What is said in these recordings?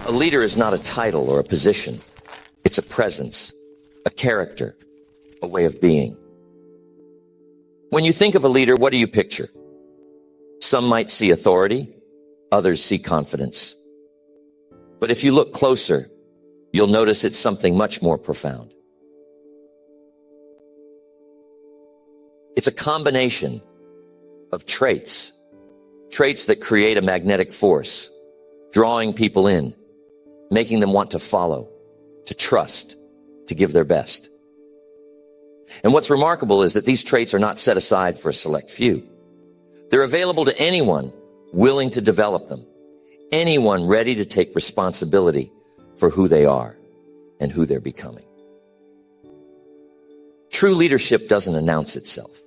A leader is not a title or a position. It's a presence, a character, a way of being. When you think of a leader, what do you picture? Some might see authority, others see confidence. But if you look closer, you'll notice it's something much more profound. It's a combination of traits that create a magnetic force, drawing people in, making them want to follow, to trust, to give their best. And what's remarkable is that these traits are not set aside for a select few. They're available to anyone willing to develop them, anyone ready to take responsibility for who they are and who they're becoming. True leadership doesn't announce itself.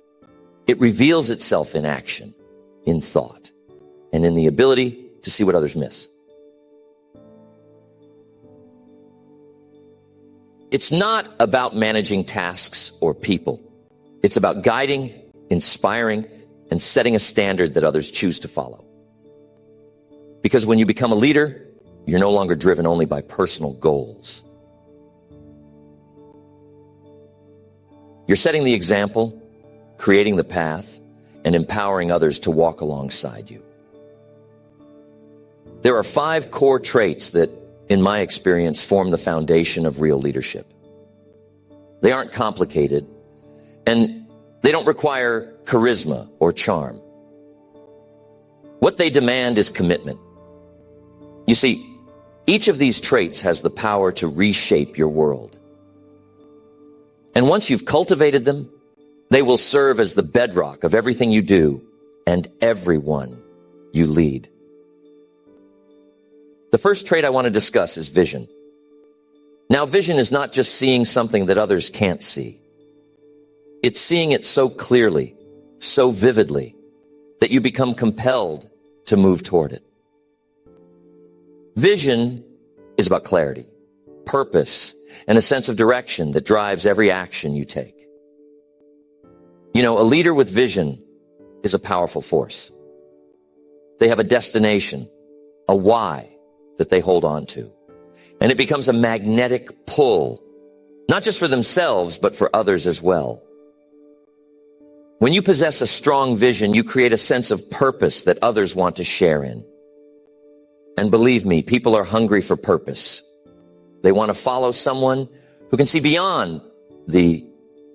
It reveals itself in action, in thought, and in the ability to see what others miss. It's not about managing tasks or people. It's about guiding, inspiring, and setting a standard that others choose to follow. Because when you become a leader, you're no longer driven only by personal goals. You're setting the example, creating the path, and empowering others to walk alongside you. There are 5 core traits that, in my experience, form the foundation of real leadership. They aren't complicated, and they don't require charisma or charm. What they demand is commitment. You see, each of these traits has the power to reshape your world. And once you've cultivated them, they will serve as the bedrock of everything you do and everyone you lead. The first trait I want to discuss is vision. Now, vision is not just seeing something that others can't see. It's seeing it so clearly, so vividly, that you become compelled to move toward it. Vision is about clarity, purpose, and a sense of direction that drives every action you take. You know, a leader with vision is a powerful force. They have a destination, a why that they hold on to. And it becomes a magnetic pull, not just for themselves, but for others as well. When you possess a strong vision, you create a sense of purpose that others want to share in. And believe me, people are hungry for purpose. They want to follow someone who can see beyond the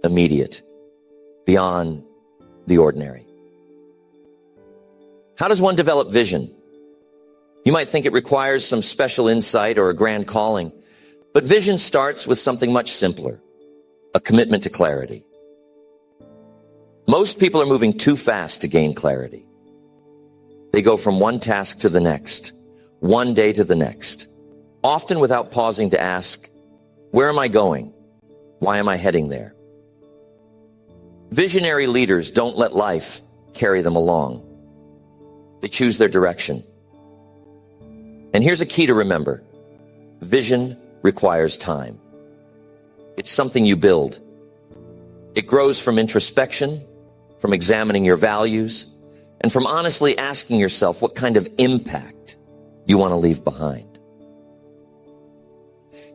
immediate, beyond the ordinary. How does one develop vision? You might think it requires some special insight or a grand calling, but vision starts with something much simpler, a commitment to clarity. Most people are moving too fast to gain clarity. They go from one task to the next, one day to the next, often without pausing to ask, where am I going? Why am I heading there? Visionary leaders don't let life carry them along. They choose their direction. And here's a key to remember. Vision requires time. It's something you build. It grows from introspection, from examining your values, and from honestly asking yourself what kind of impact you want to leave behind.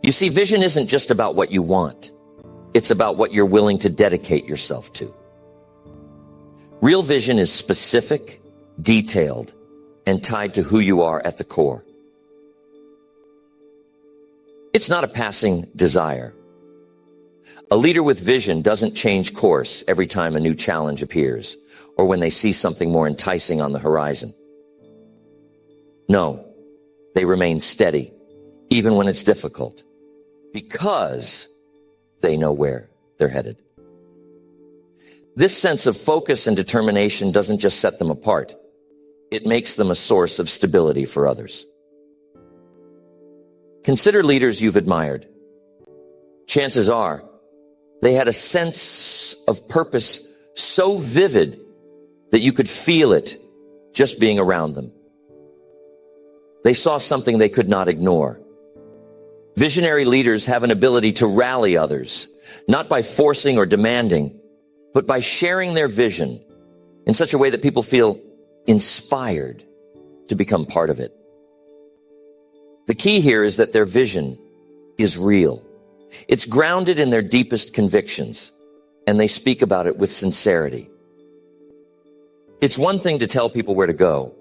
You see, vision isn't just about what you want. It's about what you're willing to dedicate yourself to. Real vision is specific, detailed, and tied to who you are at the core. It's not a passing desire. A leader with vision doesn't change course every time a new challenge appears or when they see something more enticing on the horizon. No, they remain steady, even when it's difficult, because they know where they're headed. This sense of focus and determination doesn't just set them apart. It makes them a source of stability for others. Consider leaders you've admired. Chances are they had a sense of purpose so vivid that you could feel it just being around them. They saw something they could not ignore. Visionary leaders have an ability to rally others, not by forcing or demanding, but by sharing their vision in such a way that people feel inspired to become part of it. The key here is that their vision is real. It's grounded in their deepest convictions, and they speak about it with sincerity. It's one thing to tell people where to go,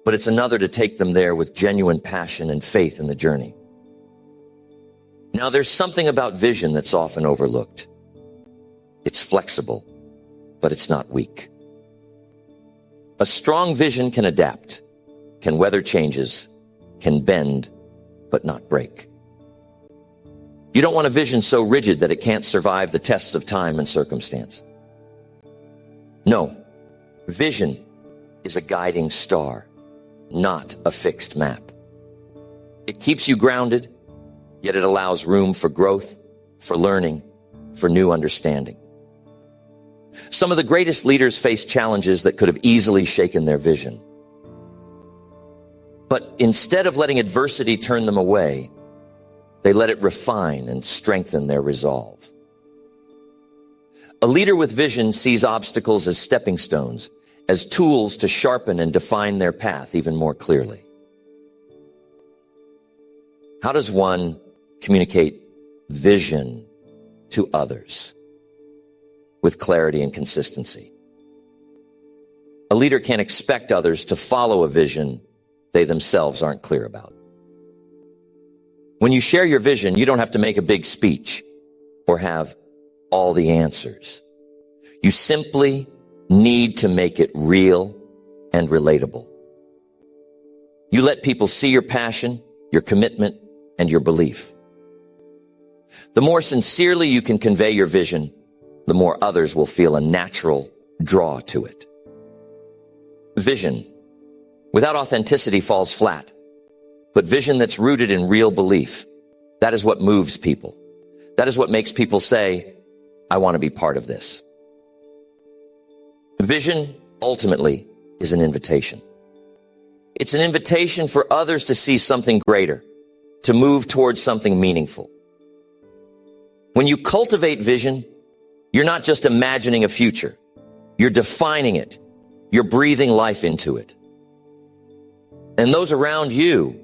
but it's another to take them there with genuine passion and faith in the journey. Now, there's something about vision that's often overlooked. It's flexible, but it's not weak. A strong vision can adapt, can weather changes, can bend, but not break. You don't want a vision so rigid that it can't survive the tests of time and circumstance. No, vision is a guiding star, not a fixed map. It keeps you grounded, yet it allows room for growth, for learning, for new understanding. Some of the greatest leaders face challenges that could have easily shaken their vision. But instead of letting adversity turn them away, they let it refine and strengthen their resolve. A leader with vision sees obstacles as stepping stones, as tools to sharpen and define their path even more clearly. How does one communicate vision to others with clarity and consistency? A leader can't expect others to follow a vision they themselves aren't clear about. When you share your vision, you don't have to make a big speech or have all the answers. You simply need to make it real and relatable. You let people see your passion, your commitment, and your belief. The more sincerely you can convey your vision, the more others will feel a natural draw to it. Vision without authenticity falls flat, but vision that's rooted in real belief, that is what moves people. That is what makes people say, I want to be part of this. Vision, ultimately, is an invitation. It's an invitation for others to see something greater, to move towards something meaningful. When you cultivate vision, you're not just imagining a future. You're defining it. You're breathing life into it. And those around you,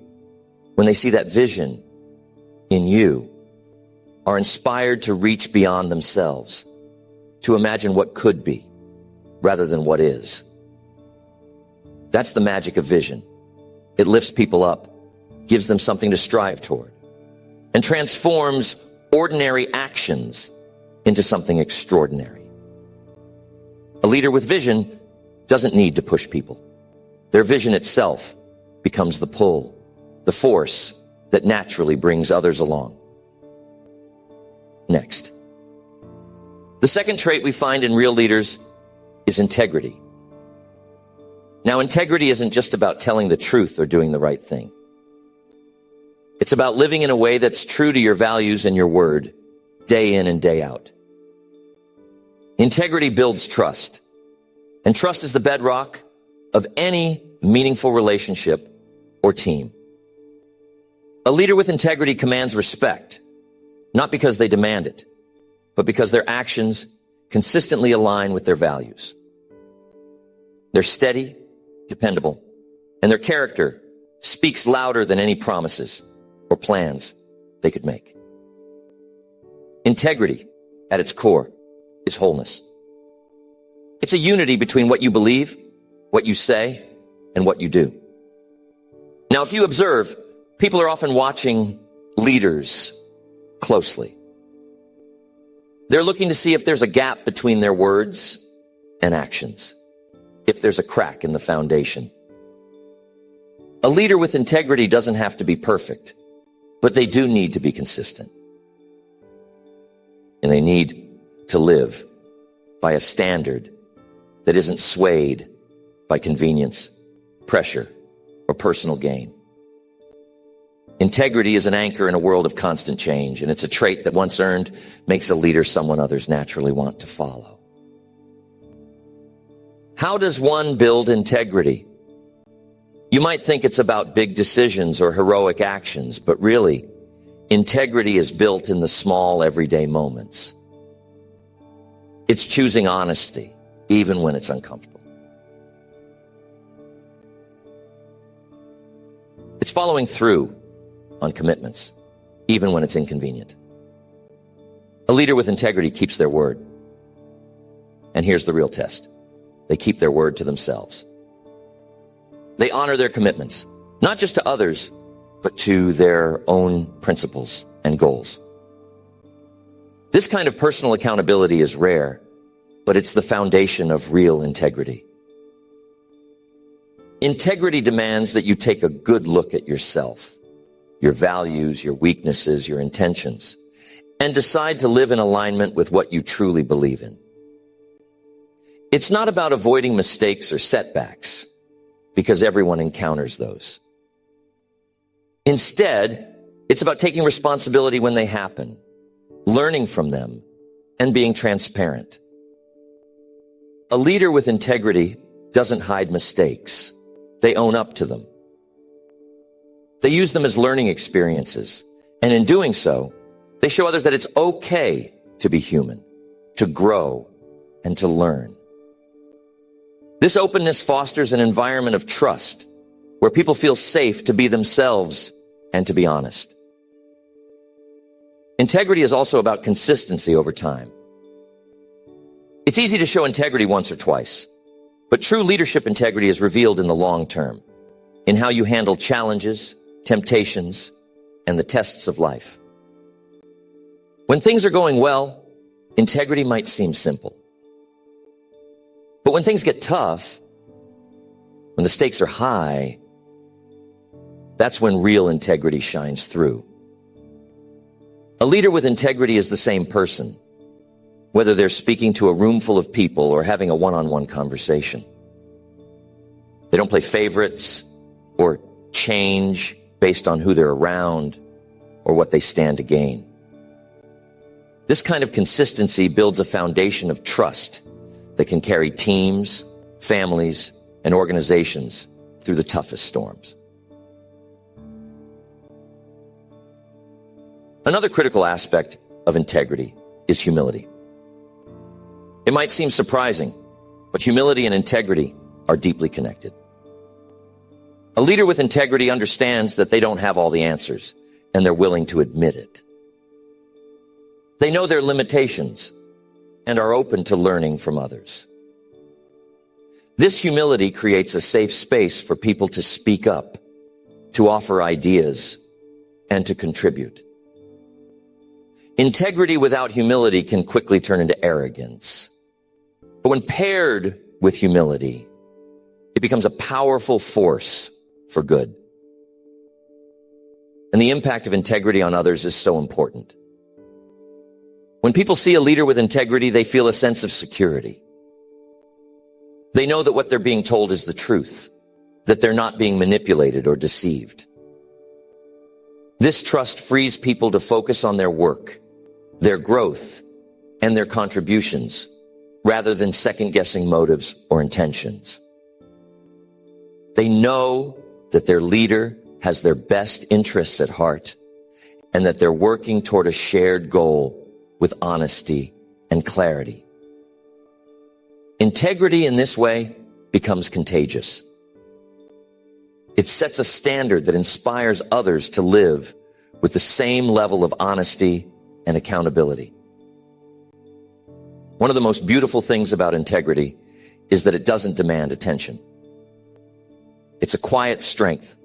when they see that vision in you, are inspired to reach beyond themselves, to imagine what could be rather than what is. That's the magic of vision. It lifts people up, gives them something to strive toward, and transforms ordinary actions into something extraordinary. A leader with vision doesn't need to push people. Their vision itself becomes the pull, the force that naturally brings others along. Next, the second trait we find in real leaders is integrity. Now, integrity isn't just about telling the truth or doing the right thing. It's about living in a way that's true to your values and your word, day in and day out. Integrity builds trust, and trust is the bedrock of any meaningful relationship or team. A leader with integrity commands respect, not because they demand it, but because their actions consistently align with their values. They're steady, dependable, and their character speaks louder than any promises or plans they could make. Integrity, at its core, is wholeness. It's a unity between what you believe, what you say, and what you do. Now, if you observe, people are often watching leaders closely. They're looking to see if there's a gap between their words and actions, if there's a crack in the foundation. A leader with integrity doesn't have to be perfect, but they do need to be consistent. And they need to live by a standard that isn't swayed by convenience, pressure, or personal gain. Integrity is an anchor in a world of constant change, and it's a trait that once earned makes a leader someone others naturally want to follow. How does one build integrity? You might think it's about big decisions or heroic actions, but really, integrity is built in the small, everyday moments. It's choosing honesty, even when it's uncomfortable. It's following through, on commitments, even when it's inconvenient. A leader with integrity keeps their word. And here's the real test. They keep their word to themselves. They honor their commitments, not just to others, but to their own principles and goals. This kind of personal accountability is rare, but it's the foundation of real integrity. Integrity demands that you take a good look at yourself, your values, your weaknesses, your intentions, and decide to live in alignment with what you truly believe in. It's not about avoiding mistakes or setbacks, because everyone encounters those. Instead, it's about taking responsibility when they happen, learning from them, and being transparent. A leader with integrity doesn't hide mistakes. They own up to them. They use them as learning experiences. And in doing so, they show others that it's okay to be human, to grow, and to learn. This openness fosters an environment of trust where people feel safe to be themselves and to be honest. Integrity is also about consistency over time. It's easy to show integrity once or twice, but true leadership integrity is revealed in the long term, in how you handle challenges, temptations, and the tests of life. When things are going well, integrity might seem simple. But when things get tough, when the stakes are high, that's when real integrity shines through. A leader with integrity is the same person, whether they're speaking to a room full of people or having a one-on-one conversation. They don't play favorites or change based on who they're around or what they stand to gain. This kind of consistency builds a foundation of trust that can carry teams, families, and organizations through the toughest storms. Another critical aspect of integrity is humility. It might seem surprising, but humility and integrity are deeply connected. A leader with integrity understands that they don't have all the answers, and they're willing to admit it. They know their limitations and are open to learning from others. This humility creates a safe space for people to speak up, to offer ideas, and to contribute. Integrity without humility can quickly turn into arrogance. But when paired with humility, it becomes a powerful force for good. And the impact of integrity on others is so important. When people see a leader with integrity, they feel a sense of security. They know that what they're being told is the truth, that they're not being manipulated or deceived. This trust frees people to focus on their work, their growth, and their contributions, rather than second-guessing motives or intentions. They know that their leader has their best interests at heart and that they're working toward a shared goal with honesty and clarity. Integrity in this way becomes contagious. It sets a standard that inspires others to live with the same level of honesty and accountability. One of the most beautiful things about integrity is that it doesn't demand attention. It's a quiet strength,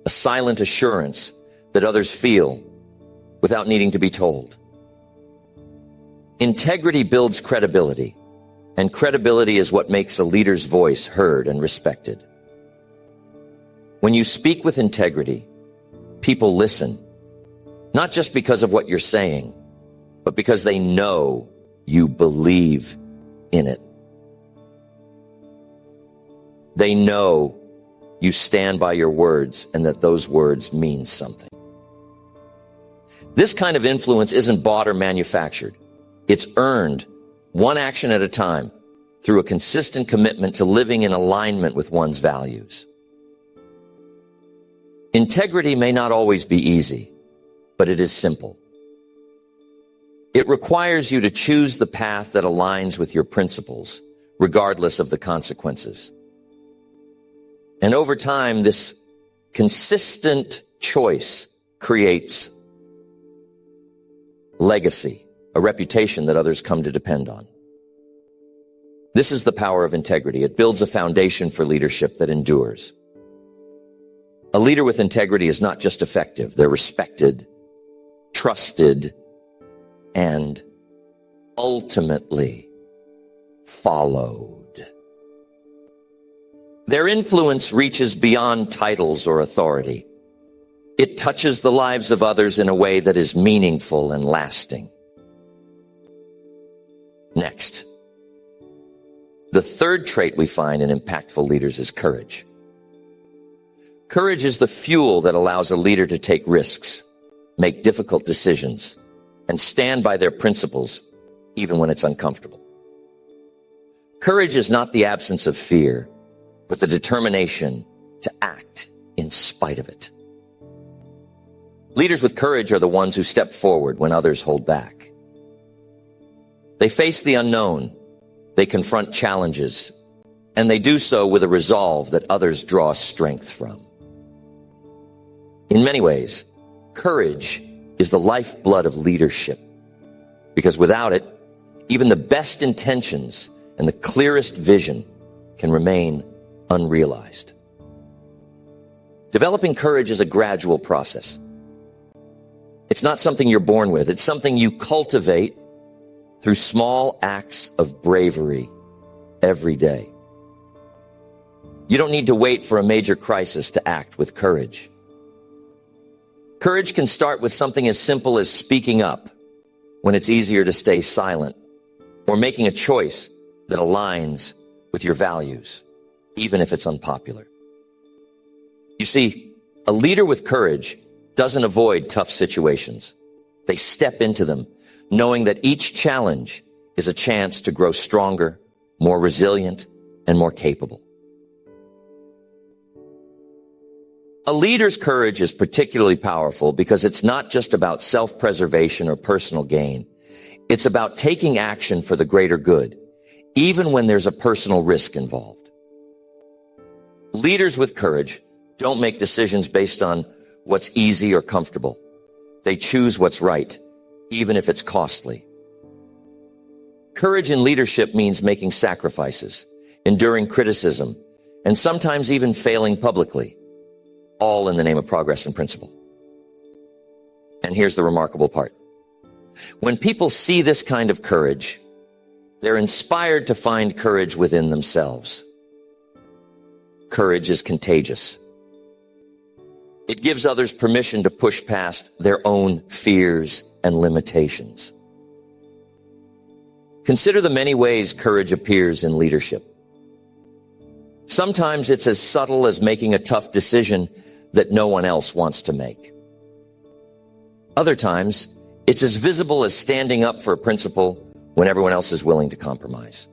a silent assurance that others feel without needing to be told. Integrity builds credibility, and credibility is what makes a leader's voice heard and respected. When you speak with integrity, people listen, not just because of what you're saying, but because they know you believe in it. They know you stand by your words and that those words mean something. This kind of influence isn't bought or manufactured. It's earned one action at a time through a consistent commitment to living in alignment with one's values. Integrity may not always be easy, but it is simple. It requires you to choose the path that aligns with your principles, regardless of the consequences. And over time, this consistent choice creates legacy, a reputation that others come to depend on. This is the power of integrity. It builds a foundation for leadership that endures. A leader with integrity is not just effective. They're respected, trusted, and ultimately followed. Their influence reaches beyond titles or authority. It touches the lives of others in a way that is meaningful and lasting. Next, the third trait we find in impactful leaders is courage. Courage is the fuel that allows a leader to take risks, make difficult decisions, and stand by their principles even when it's uncomfortable. Courage is not the absence of fear, but the determination to act in spite of it. Leaders with courage are the ones who step forward when others hold back. They face the unknown, they confront challenges, and they do so with a resolve that others draw strength from. In many ways, courage is the lifeblood of leadership, because without it, even the best intentions and the clearest vision can remain unrealized. Developing courage is a gradual process. It's not something you're born with. It's something you cultivate through small acts of bravery every day. You don't need to wait for a major crisis to act with courage. Courage can start with something as simple as speaking up when it's easier to stay silent, or making a choice that aligns with your values, even if it's unpopular. You see, a leader with courage doesn't avoid tough situations. They step into them, knowing that each challenge is a chance to grow stronger, more resilient, and more capable. A leader's courage is particularly powerful because it's not just about self-preservation or personal gain. It's about taking action for the greater good, even when there's a personal risk involved. Leaders with courage don't make decisions based on what's easy or comfortable. They choose what's right, even if it's costly. Courage in leadership means making sacrifices, enduring criticism, and sometimes even failing publicly, all in the name of progress and principle. And here's the remarkable part. When people see this kind of courage, they're inspired to find courage within themselves. Courage is contagious. It gives others permission to push past their own fears and limitations. Consider the many ways courage appears in leadership. Sometimes it's as subtle as making a tough decision that no one else wants to make. Other times, it's as visible as standing up for a principle when everyone else is willing to compromise.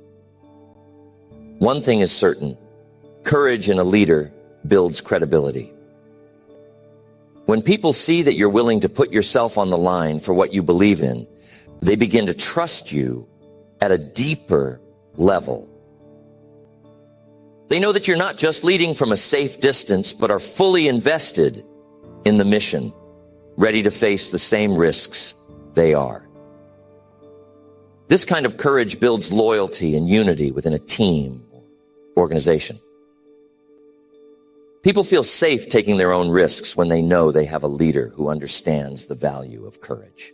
One thing is certain: courage in a leader builds credibility. When people see that you're willing to put yourself on the line for what you believe in, they begin to trust you at a deeper level. They know that you're not just leading from a safe distance, but are fully invested in the mission, ready to face the same risks they are. This kind of courage builds loyalty and unity within a team or organization. People feel safe taking their own risks when they know they have a leader who understands the value of courage.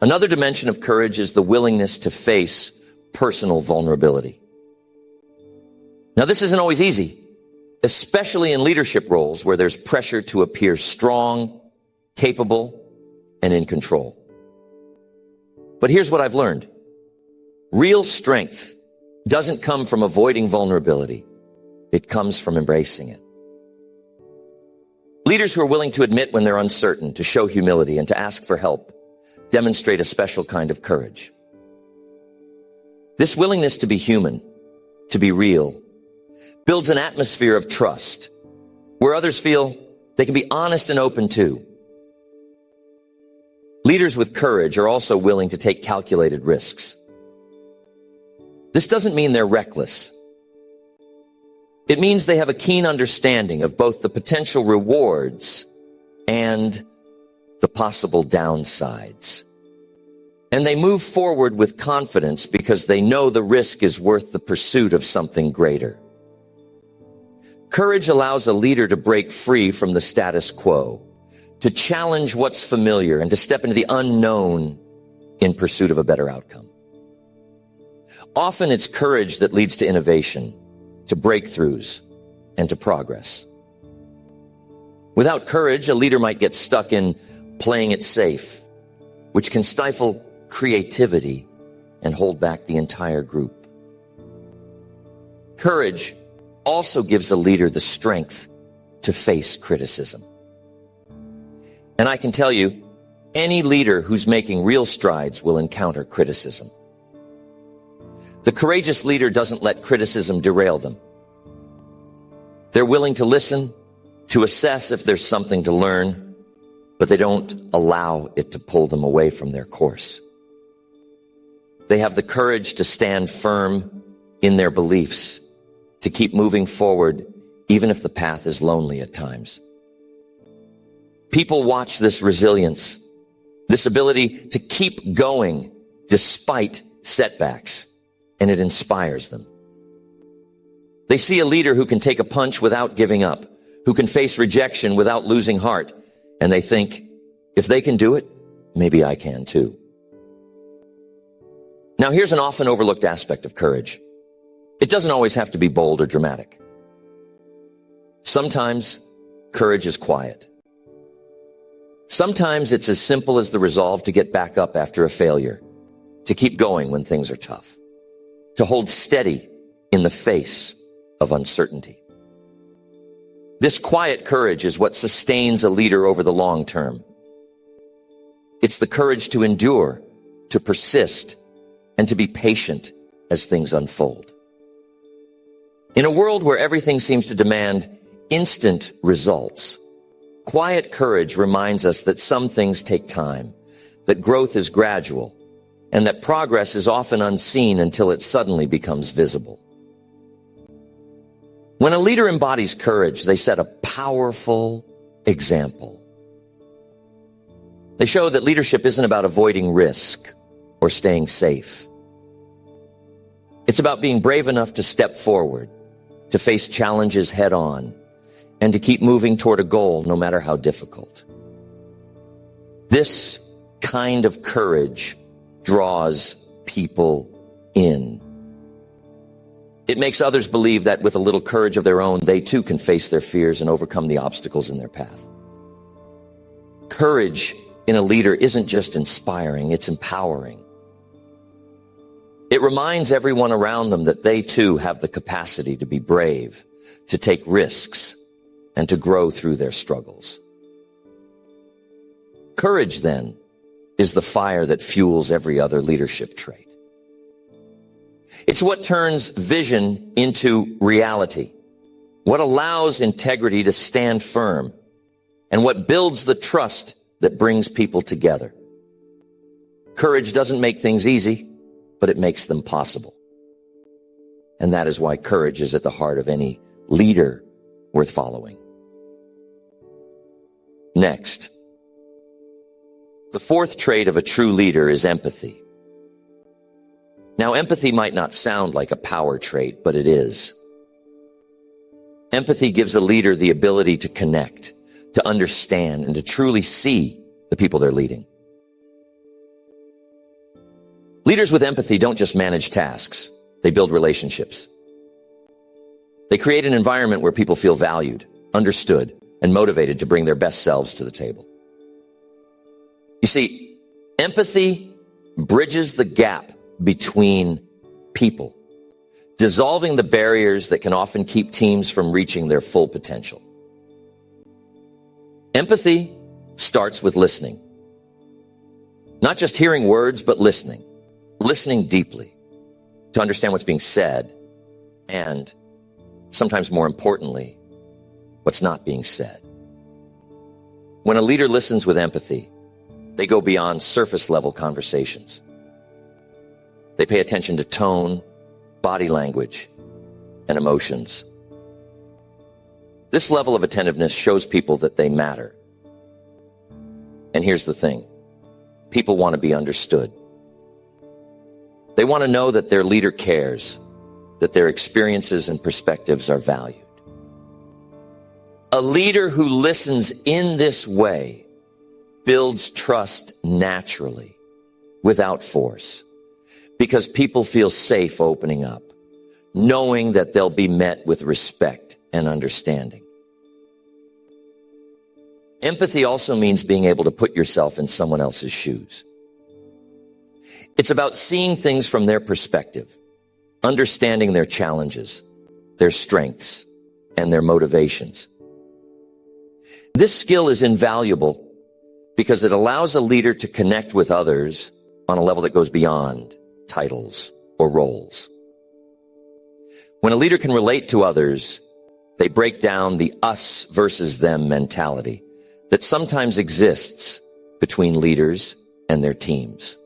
Another dimension of courage is the willingness to face personal vulnerability. Now, this isn't always easy, especially in leadership roles where there's pressure to appear strong, capable, and in control. But here's what I've learned. Real strength doesn't come from avoiding vulnerability. It comes from embracing it. Leaders who are willing to admit when they're uncertain, to show humility, and to ask for help demonstrate a special kind of courage. This willingness to be human, to be real, builds an atmosphere of trust where others feel they can be honest and open too. Leaders with courage are also willing to take calculated risks. This doesn't mean they're reckless. It means they have a keen understanding of both the potential rewards and the possible downsides. And they move forward with confidence because they know the risk is worth the pursuit of something greater. Courage allows a leader to break free from the status quo, to challenge what's familiar, and to step into the unknown in pursuit of a better outcome. Often it's courage that leads to innovation, to breakthroughs, and to progress. Without courage, a leader might get stuck in playing it safe, which can stifle creativity and hold back the entire group. Courage also gives a leader the strength to face criticism. And I can tell you, any leader who's making real strides will encounter criticism. The courageous leader doesn't let criticism derail them. They're willing to listen, to assess if there's something to learn, but they don't allow it to pull them away from their course. They have the courage to stand firm in their beliefs, to keep moving forward, even if the path is lonely at times. People watch this resilience, this ability to keep going despite setbacks, and it inspires them. They see a leader who can take a punch without giving up, who can face rejection without losing heart, and they think, if they can do it, maybe I can too. Now, here's an often overlooked aspect of courage. It doesn't always have to be bold or dramatic. Sometimes courage is quiet. Sometimes it's as simple as the resolve to get back up after a failure, to keep going when things are tough, to hold steady in the face of uncertainty. This quiet courage is what sustains a leader over the long term. It's the courage to endure, to persist, and to be patient as things unfold. In a world where everything seems to demand instant results, quiet courage reminds us that some things take time, that growth is gradual, and that progress is often unseen until it suddenly becomes visible. When a leader embodies courage, they set a powerful example. They show that leadership isn't about avoiding risk or staying safe. It's about being brave enough to step forward, to face challenges head on, and to keep moving toward a goal no matter how difficult. This kind of courage draws people in. It makes others believe that with a little courage of their own, they too can face their fears and overcome the obstacles in their path. Courage in a leader isn't just inspiring, it's empowering. It reminds everyone around them that they too have the capacity to be brave, to take risks, and to grow through their struggles. Courage, then, is the fire that fuels every other leadership trait. It's what turns vision into reality, what allows integrity to stand firm, and what builds the trust that brings people together. Courage doesn't make things easy, but it makes them possible. And that is why courage is at the heart of any leader worth following. Next, the fourth trait of a true leader is empathy. Now, empathy might not sound like a power trait, but it is. Empathy gives a leader the ability to connect, to understand, and to truly see the people they're leading. Leaders with empathy don't just manage tasks, they build relationships. They create an environment where people feel valued, understood, and motivated to bring their best selves to the table. You see, empathy bridges the gap between people, dissolving the barriers that can often keep teams from reaching their full potential. Empathy starts with listening. Not just hearing words, but listening deeply to understand what's being said and, sometimes more importantly, what's not being said. When a leader listens with empathy, they go beyond surface-level conversations. They pay attention to tone, body language, and emotions. This level of attentiveness shows people that they matter, And here's the thing. People want to be understood. They want to know that their leader cares, that their experiences and perspectives are valued. A leader who listens in this way builds trust naturally, without force, because people feel safe opening up, knowing that they'll be met with respect and understanding. Empathy also means being able to put yourself in someone else's shoes. It's about seeing things from their perspective, understanding their challenges, their strengths, and their motivations. This skill is invaluable because it allows a leader to connect with others on a level that goes beyond titles or roles. When a leader can relate to others, they break down the us versus them mentality that sometimes exists between leaders and their teams.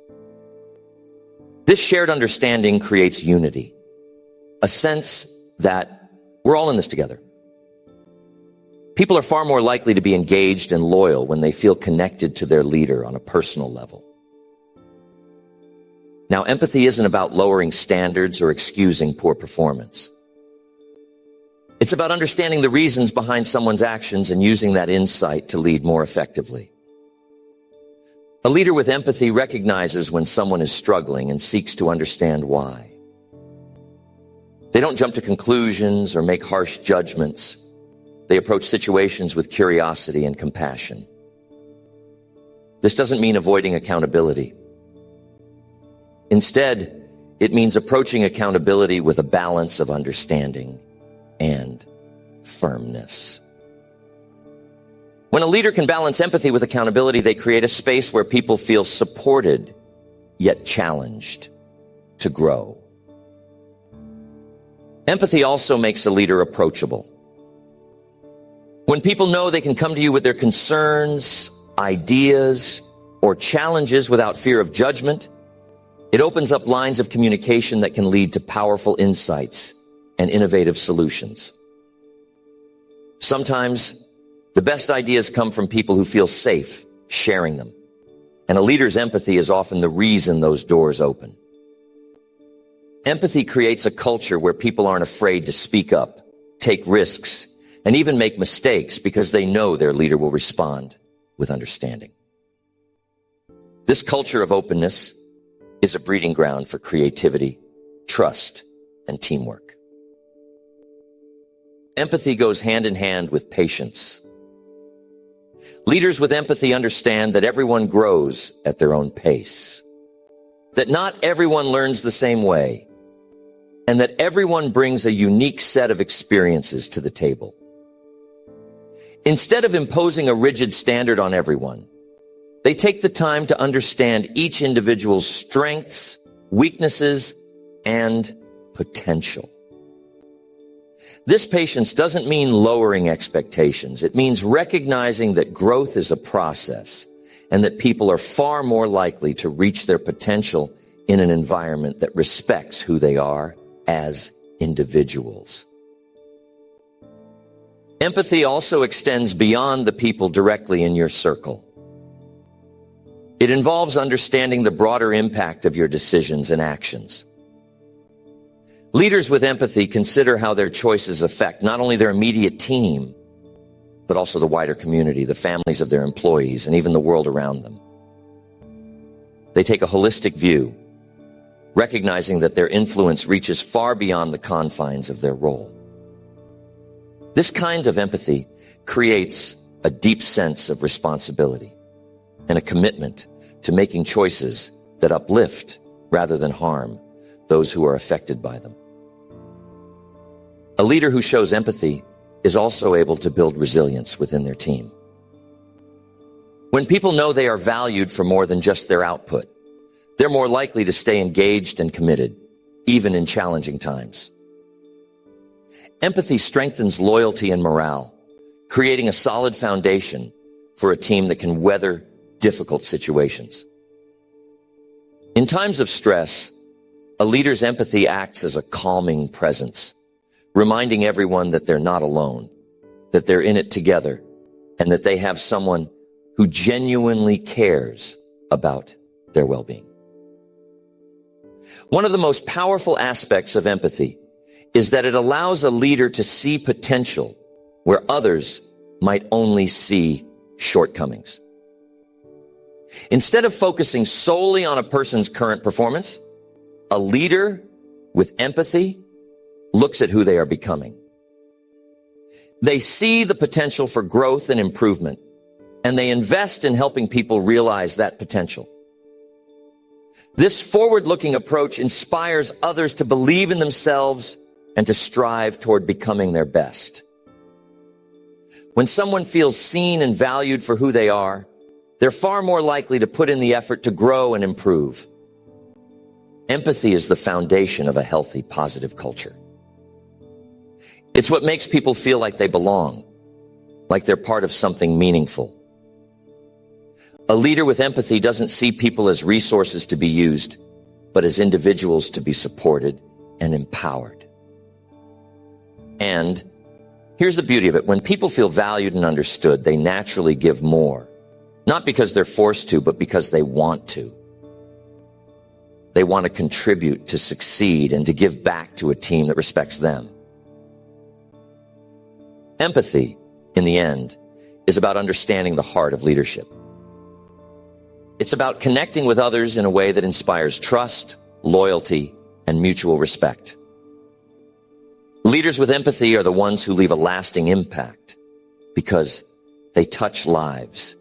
This shared understanding creates unity, a sense that we're all in this together. People are far more likely to be engaged and loyal when they feel connected to their leader on a personal level. Now, empathy isn't about lowering standards or excusing poor performance. It's about understanding the reasons behind someone's actions and using that insight to lead more effectively. A leader with empathy recognizes when someone is struggling and seeks to understand why. They don't jump to conclusions or make harsh judgments. They approach situations with curiosity and compassion. This doesn't mean avoiding accountability. Instead, it means approaching accountability with a balance of understanding and firmness. When a leader can balance empathy with accountability, they create a space where people feel supported, yet challenged to grow. Empathy also makes a leader approachable. When people know they can come to you with their concerns, ideas, or challenges without fear of judgment, it opens up lines of communication that can lead to powerful insights and innovative solutions. Sometimes, the best ideas come from people who feel safe sharing them, and a leader's empathy is often the reason those doors open. Empathy creates a culture where people aren't afraid to speak up, take risks, and even make mistakes because they know their leader will respond with understanding. This culture of openness is a breeding ground for creativity, trust, and teamwork. Empathy goes hand in hand with patience. Leaders with empathy understand that everyone grows at their own pace, that not everyone learns the same way, and that everyone brings a unique set of experiences to the table. Instead of imposing a rigid standard on everyone, they take the time to understand each individual's strengths, weaknesses, and potential. This patience doesn't mean lowering expectations. It means recognizing that growth is a process and that people are far more likely to reach their potential in an environment that respects who they are as individuals. Empathy also extends beyond the people directly in your circle. It involves understanding the broader impact of your decisions and actions. Leaders with empathy consider how their choices affect not only their immediate team, but also the wider community, the families of their employees, and even the world around them. They take a holistic view, recognizing that their influence reaches far beyond the confines of their role. This kind of empathy creates a deep sense of responsibility and a commitment to making choices that uplift rather than harm those who are affected by them. A leader who shows empathy is also able to build resilience within their team. When people know they are valued for more than just their output, they're more likely to stay engaged and committed, even in challenging times. Empathy strengthens loyalty and morale, creating a solid foundation for a team that can weather difficult situations. In times of stress, a leader's empathy acts as a calming presence, reminding everyone that they're not alone, that they're in it together, and that they have someone who genuinely cares about their well-being. One of the most powerful aspects of empathy is that it allows a leader to see potential where others might only see shortcomings. Instead of focusing solely on a person's current performance, a leader with empathy looks at who they are becoming. They see the potential for growth and improvement, and they invest in helping people realize that potential. This forward-looking approach inspires others to believe in themselves and to strive toward becoming their best. When someone feels seen and valued for who they are, they're far more likely to put in the effort to grow and improve. Empathy is the foundation of a healthy, positive culture. It's what makes people feel like they belong, like they're part of something meaningful. A leader with empathy doesn't see people as resources to be used, but as individuals to be supported and empowered. And here's the beauty of it. When people feel valued and understood, they naturally give more. Not because they're forced to, but because they want to. They want to contribute, to succeed, and to give back to a team that respects them. Empathy, in the end, is about understanding the heart of leadership. It's about connecting with others in a way that inspires trust, loyalty, and mutual respect. Leaders with empathy are the ones who leave a lasting impact because they touch lives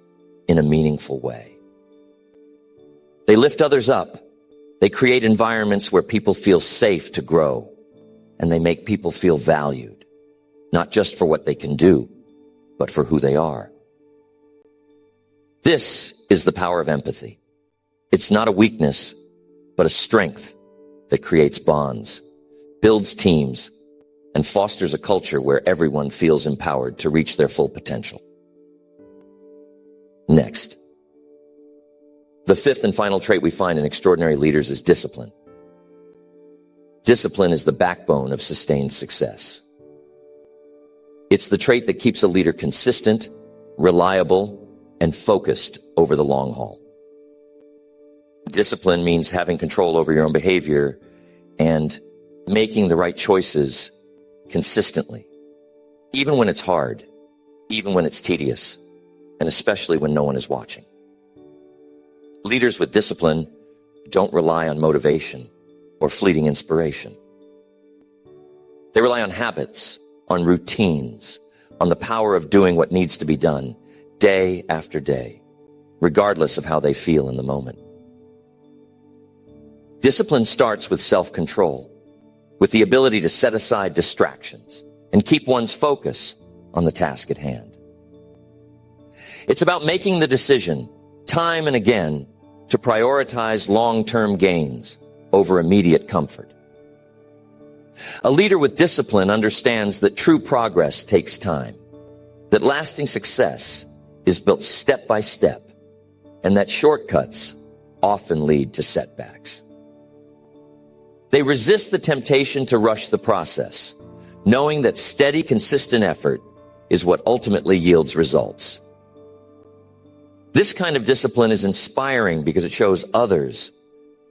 in a meaningful way. They lift others up. They create environments where people feel safe to grow, and they make people feel valued, not just for what they can do, but for who they are. This is the power of empathy. It's not a weakness, but a strength that creates bonds, builds teams, and fosters a culture where everyone feels empowered to reach their full potential. Next, the fifth and final trait we find in extraordinary leaders is discipline. Discipline is the backbone of sustained success. It's the trait that keeps a leader consistent, reliable, and focused over the long haul. Discipline means having control over your own behavior and making the right choices consistently, even when it's hard, even when it's tedious, and especially when no one is watching. Leaders with discipline don't rely on motivation or fleeting inspiration. They rely on habits, on routines, on the power of doing what needs to be done day after day, regardless of how they feel in the moment. Discipline starts with self-control, with the ability to set aside distractions and keep one's focus on the task at hand. It's about making the decision, time and again, to prioritize long-term gains over immediate comfort. A leader with discipline understands that true progress takes time, that lasting success is built step by step, and that shortcuts often lead to setbacks. They resist the temptation to rush the process, knowing that steady, consistent effort is what ultimately yields results. This kind of discipline is inspiring because it shows others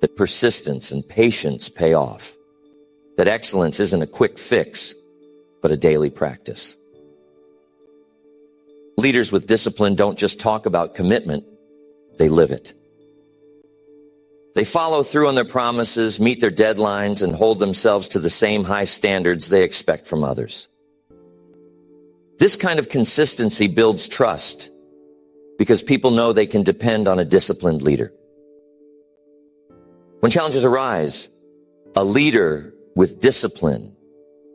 that persistence and patience pay off, that excellence isn't a quick fix, but a daily practice. Leaders with discipline don't just talk about commitment, they live it. They follow through on their promises, meet their deadlines, and hold themselves to the same high standards they expect from others. This kind of consistency builds trust because people know they can depend on a disciplined leader. When challenges arise, a leader with discipline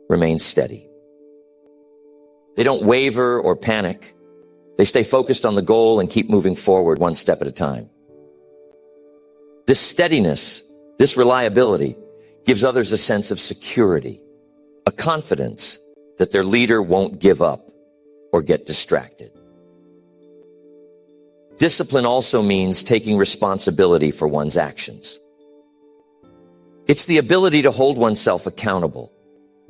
remains steady. They don't waver or panic. They stay focused on the goal and keep moving forward one step at a time. This steadiness, this reliability, gives others a sense of security, a confidence that their leader won't give up or get distracted. Discipline also means taking responsibility for one's actions. It's the ability to hold oneself accountable,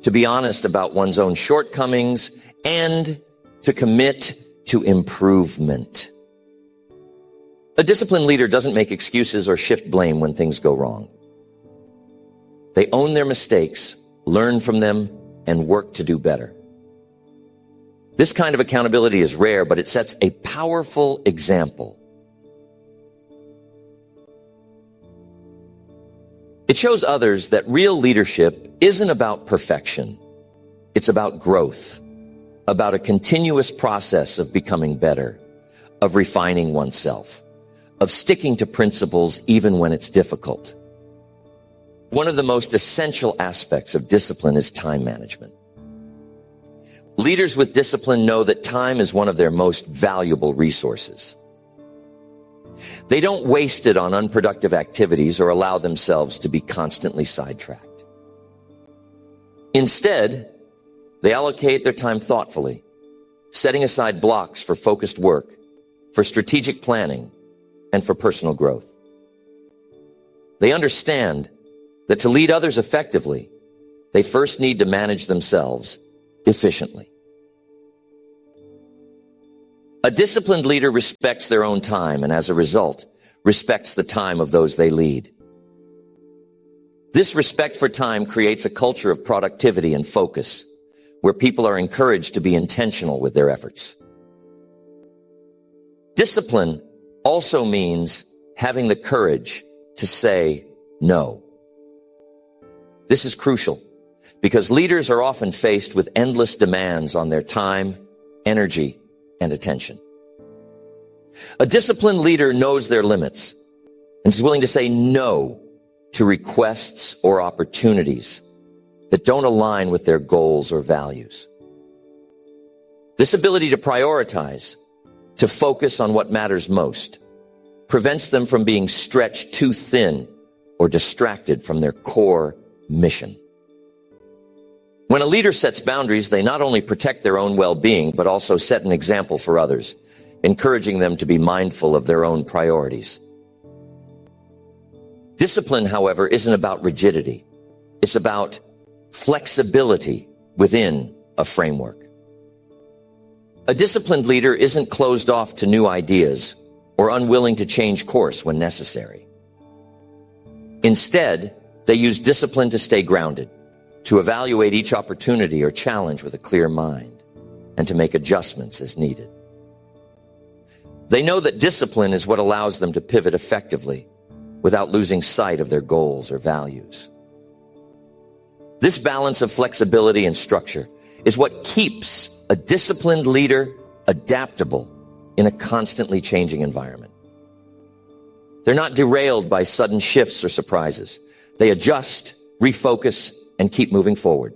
to be honest about one's own shortcomings, and to commit to improvement. A disciplined leader doesn't make excuses or shift blame when things go wrong. They own their mistakes, learn from them, and work to do better. This kind of accountability is rare, but it sets a powerful example. It shows others that real leadership isn't about perfection. It's about growth, about a continuous process of becoming better, of refining oneself, of sticking to principles even when it's difficult. One of the most essential aspects of discipline is time management. Leaders with discipline know that time is one of their most valuable resources. They don't waste it on unproductive activities or allow themselves to be constantly sidetracked. Instead, they allocate their time thoughtfully, setting aside blocks for focused work, for strategic planning, and for personal growth. They understand that to lead others effectively, they first need to manage themselves efficiently. A disciplined leader respects their own time and, as a result, respects the time of those they lead. This respect for time creates a culture of productivity and focus, where people are encouraged to be intentional with their efforts. Discipline also means having the courage to say no. This is crucial because leaders are often faced with endless demands on their time, energy, and attention. A disciplined leader knows their limits and is willing to say no to requests or opportunities that don't align with their goals or values. This ability to prioritize, to focus on what matters most, prevents them from being stretched too thin or distracted from their core mission. When a leader sets boundaries, they not only protect their own well-being, but also set an example for others, encouraging them to be mindful of their own priorities. Discipline, however, isn't about rigidity. It's about flexibility within a framework. A disciplined leader isn't closed off to new ideas or unwilling to change course when necessary. Instead, they use discipline to stay grounded, to evaluate each opportunity or challenge with a clear mind, and to make adjustments as needed. They know that discipline is what allows them to pivot effectively without losing sight of their goals or values. This balance of flexibility and structure is what keeps a disciplined leader adaptable in a constantly changing environment. They're not derailed by sudden shifts or surprises. They adjust, refocus, and keep moving forward.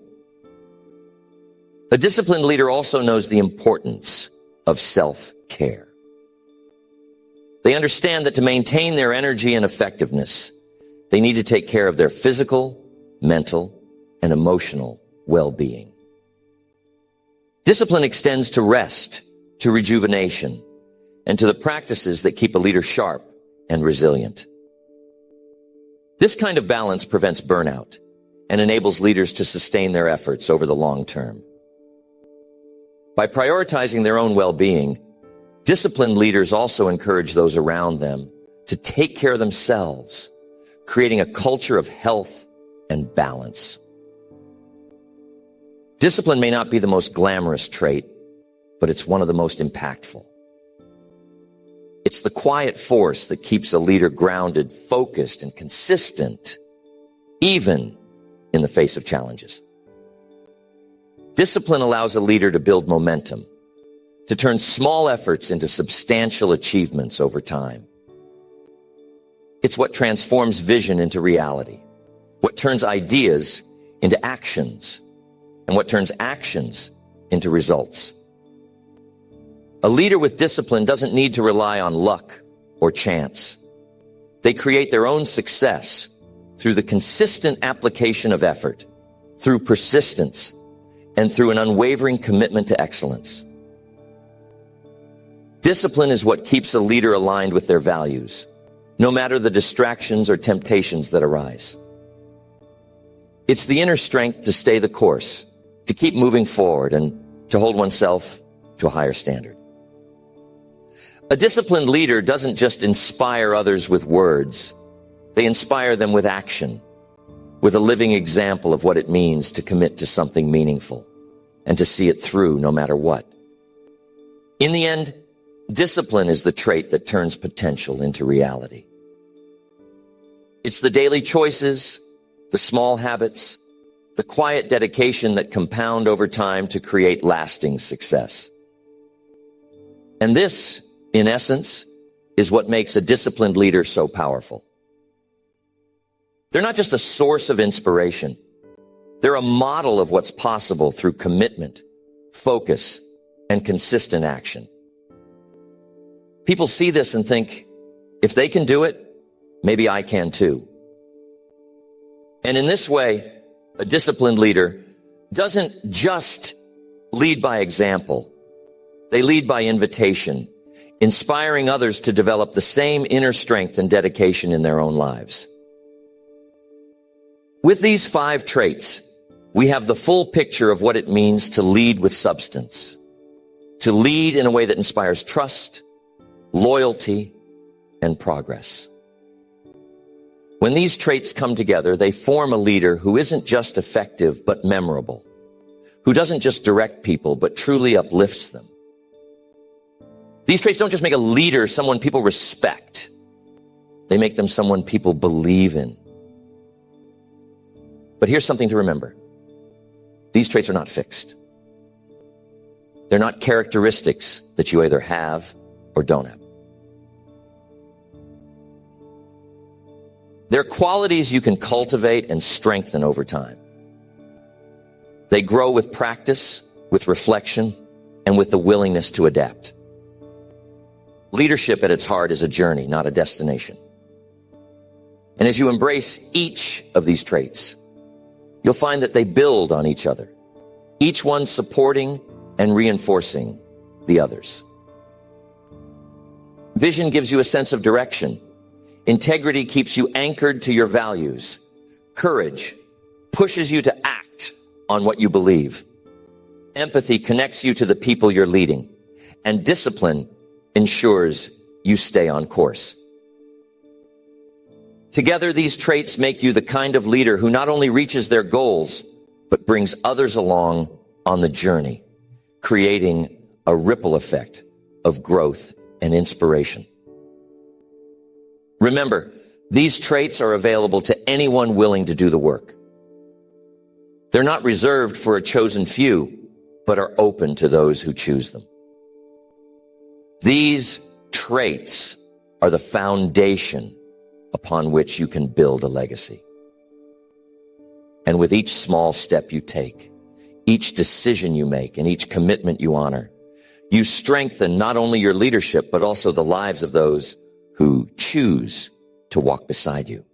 A disciplined leader also knows the importance of self-care. They understand that to maintain their energy and effectiveness, they need to take care of their physical, mental, and emotional well-being. Discipline extends to rest, to rejuvenation, and to the practices that keep a leader sharp and resilient. This kind of balance prevents burnout and enables leaders to sustain their efforts over the long term. By prioritizing their own well-being, disciplined leaders also encourage those around them to take care of themselves, creating a culture of health and balance. Discipline may not be the most glamorous trait, but it's one of the most impactful. It's the quiet force that keeps a leader grounded, focused, and consistent, even in the face of challenges. Discipline allows a leader to build momentum, to turn small efforts into substantial achievements over time. It's what transforms vision into reality, what turns ideas into actions, and what turns actions into results. A leader with discipline doesn't need to rely on luck or chance. They create their own success through the consistent application of effort, through persistence, and through an unwavering commitment to excellence. Discipline is what keeps a leader aligned with their values, no matter the distractions or temptations that arise. It's the inner strength to stay the course, to keep moving forward, and to hold oneself to a higher standard. A disciplined leader doesn't just inspire others with words. They inspire them with action, with a living example of what it means to commit to something meaningful and to see it through no matter what. In the end, discipline is the trait that turns potential into reality. It's the daily choices, the small habits, the quiet dedication that compound over time to create lasting success. And this, in essence, is what makes a disciplined leader so powerful. They're not just a source of inspiration. They're a model of what's possible through commitment, focus, and consistent action. People see this and think, if they can do it, maybe I can too. And in this way, a disciplined leader doesn't just lead by example. They lead by invitation, inspiring others to develop the same inner strength and dedication in their own lives. With these 5 traits, we have the full picture of what it means to lead with substance, to lead in a way that inspires trust, loyalty, and progress. When these traits come together, they form a leader who isn't just effective, but memorable, who doesn't just direct people, but truly uplifts them. These traits don't just make a leader someone people respect. They make them someone people believe in. But here's something to remember. These traits are not fixed. They're not characteristics that you either have or don't have. They're qualities you can cultivate and strengthen over time. They grow with practice, with reflection, and with the willingness to adapt. Leadership at its heart is a journey, not a destination. And as you embrace each of these traits, you'll find that they build on each other, each one supporting and reinforcing the others. Vision gives you a sense of direction. Integrity keeps you anchored to your values. Courage pushes you to act on what you believe. Empathy connects you to the people you're leading. And discipline ensures you stay on course. Together, these traits make you the kind of leader who not only reaches their goals, but brings others along on the journey, creating a ripple effect of growth and inspiration. Remember, these traits are available to anyone willing to do the work. They're not reserved for a chosen few, but are open to those who choose them. These traits are the foundation upon which you can build a legacy. And with each small step you take, each decision you make, and each commitment you honor, you strengthen not only your leadership, but also the lives of those who choose to walk beside you.